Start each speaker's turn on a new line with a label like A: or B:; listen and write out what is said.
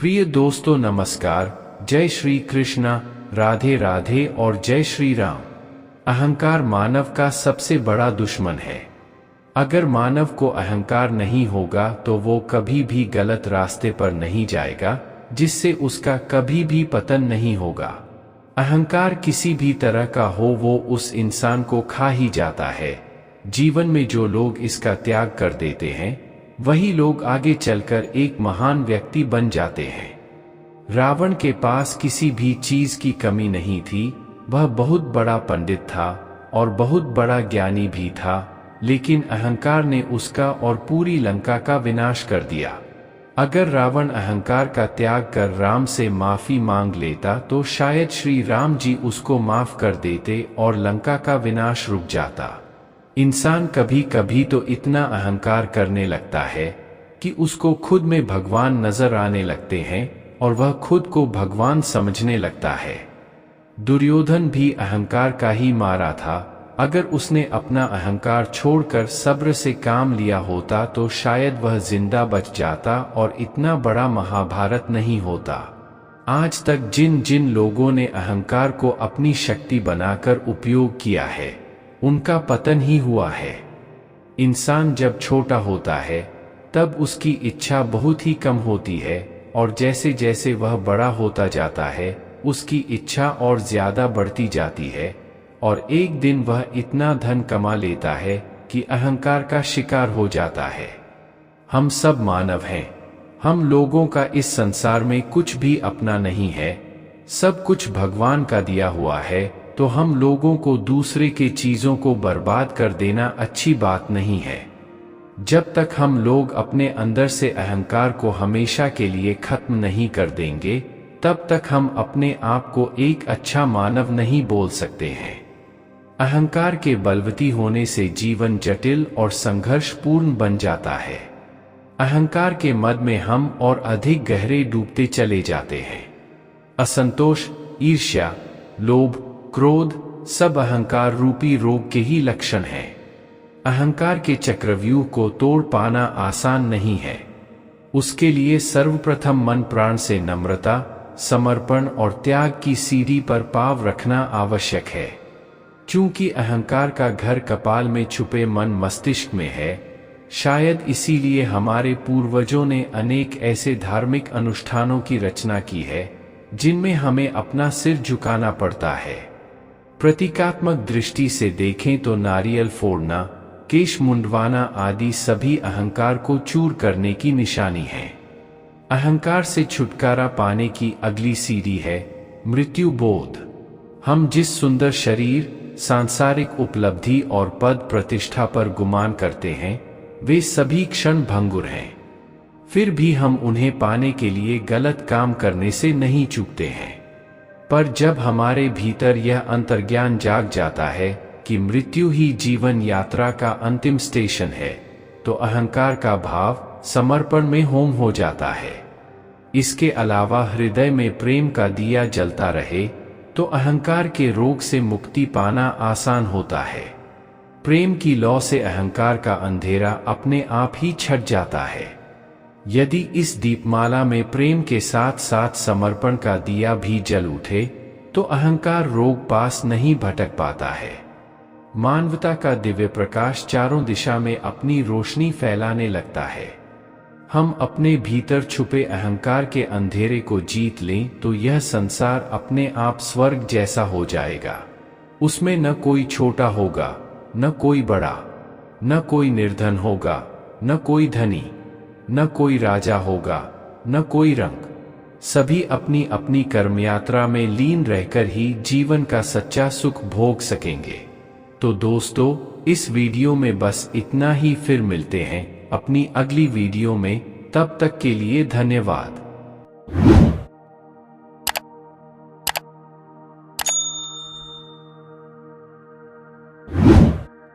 A: प्रिय दोस्तों नमस्कार, जय श्री कृष्णा, राधे राधे और जय श्री राम। अहंकार मानव का सबसे बड़ा दुश्मन है। अगर मानव को अहंकार नहीं होगा तो वो कभी भी गलत रास्ते पर नहीं जाएगा, जिससे उसका कभी भी पतन नहीं होगा। अहंकार किसी भी तरह का हो वो उस इंसान को खा ही जाता है। जीवन में जो लोग इसका त्याग कर देते हैं वही लोग आगे चलकर एक महान व्यक्ति बन जाते हैं। रावण के पास किसी भी चीज की कमी नहीं थी। वह बहुत बड़ा पंडित था और बहुत बड़ा ज्ञानी भी था, लेकिन अहंकार ने उसका और पूरी लंका का विनाश कर दिया। अगर रावण अहंकार का त्याग कर राम से माफी मांग लेता तो शायद श्री राम जी उसको माफ कर देते और लंका का विनाश रुक जाता। इंसान कभी कभी तो इतना अहंकार करने लगता है कि उसको खुद में भगवान नजर आने लगते हैं और वह खुद को भगवान समझने लगता है। दुर्योधन भी अहंकार का ही मारा था। अगर उसने अपना अहंकार छोड़कर सब्र से काम लिया होता तो शायद वह जिंदा बच जाता और इतना बड़ा महाभारत नहीं होता। आज तक जिन जिन लोगों ने अहंकार को अपनी शक्ति बनाकर उपयोग किया है उनका पतन ही हुआ है। इंसान जब छोटा होता है तब उसकी इच्छा बहुत ही कम होती है और जैसे जैसे वह बड़ा होता जाता है उसकी इच्छा और ज्यादा बढ़ती जाती है और एक दिन वह इतना धन कमा लेता है कि अहंकार का शिकार हो जाता है। हम सब मानव हैं। हम लोगों का इस संसार में कुछ भी अपना नहीं है, सब कुछ भगवान का दिया हुआ है। तो हम लोगों को दूसरे के चीजों को बर्बाद कर देना अच्छी बात नहीं है। जब तक हम लोग अपने अंदर से अहंकार को हमेशा के लिए खत्म नहीं कर देंगे तब तक हम अपने आप को एक अच्छा मानव नहीं बोल सकते हैं। अहंकार के बलवती होने से जीवन जटिल और संघर्षपूर्ण बन जाता है। अहंकार के मद में हम और अधिक गहरे डूबते चले जाते हैं। असंतोष, ईर्ष्या, लोभ, क्रोध सब अहंकार रूपी रोग के ही लक्षण हैं। अहंकार के चक्रव्यूह को तोड़ पाना आसान नहीं है। उसके लिए सर्वप्रथम मन प्राण से नम्रता, समर्पण और त्याग की सीढ़ी पर पांव रखना आवश्यक है। क्योंकि अहंकार का घर कपाल में छुपे मन मस्तिष्क में है, शायद इसीलिए हमारे पूर्वजों ने अनेक ऐसे धार्मिक अनुष्ठानों की रचना की है जिनमें हमें अपना सिर झुकाना पड़ता है। प्रतीकात्मक दृष्टि से देखें तो नारियल फोड़ना, केश मुंडवाना आदि सभी अहंकार को चूर करने की निशानी है। अहंकार से छुटकारा पाने की अगली सीढ़ी है मृत्यु बोध। हम जिस सुंदर शरीर, सांसारिक उपलब्धि और पद प्रतिष्ठा पर गुमान करते हैं वे सभी क्षण भंगुर हैं। फिर भी हम उन्हें पाने के लिए गलत काम करने से नहीं चूकते हैं। पर जब हमारे भीतर यह अंतर्ज्ञान जाग जाता है कि मृत्यु ही जीवन यात्रा का अंतिम स्टेशन है तो अहंकार का भाव समर्पण में होम हो जाता है। इसके अलावा हृदय में प्रेम का दिया जलता रहे तो अहंकार के रोग से मुक्ति पाना आसान होता है। प्रेम की लौ से अहंकार का अंधेरा अपने आप ही छट जाता है। यदि इस दीपमाला में प्रेम के साथ साथ समर्पण का दिया भी जल उठे तो अहंकार रोग पास नहीं भटक पाता है। मानवता का दिव्य प्रकाश चारों दिशा में अपनी रोशनी फैलाने लगता है। हम अपने भीतर छुपे अहंकार के अंधेरे को जीत लें तो यह संसार अपने आप स्वर्ग जैसा हो जाएगा। उसमें न कोई छोटा होगा, न कोई बड़ा, न कोई निर्धन होगा, न कोई धनी, न कोई राजा होगा, न कोई रंग। सभी अपनी अपनी कर्म यात्रा में लीन रहकर ही जीवन का सच्चा सुख भोग सकेंगे। तो दोस्तों, इस वीडियो में बस इतना ही। फिर मिलते हैं अपनी अगली वीडियो में। तब तक के लिए धन्यवाद।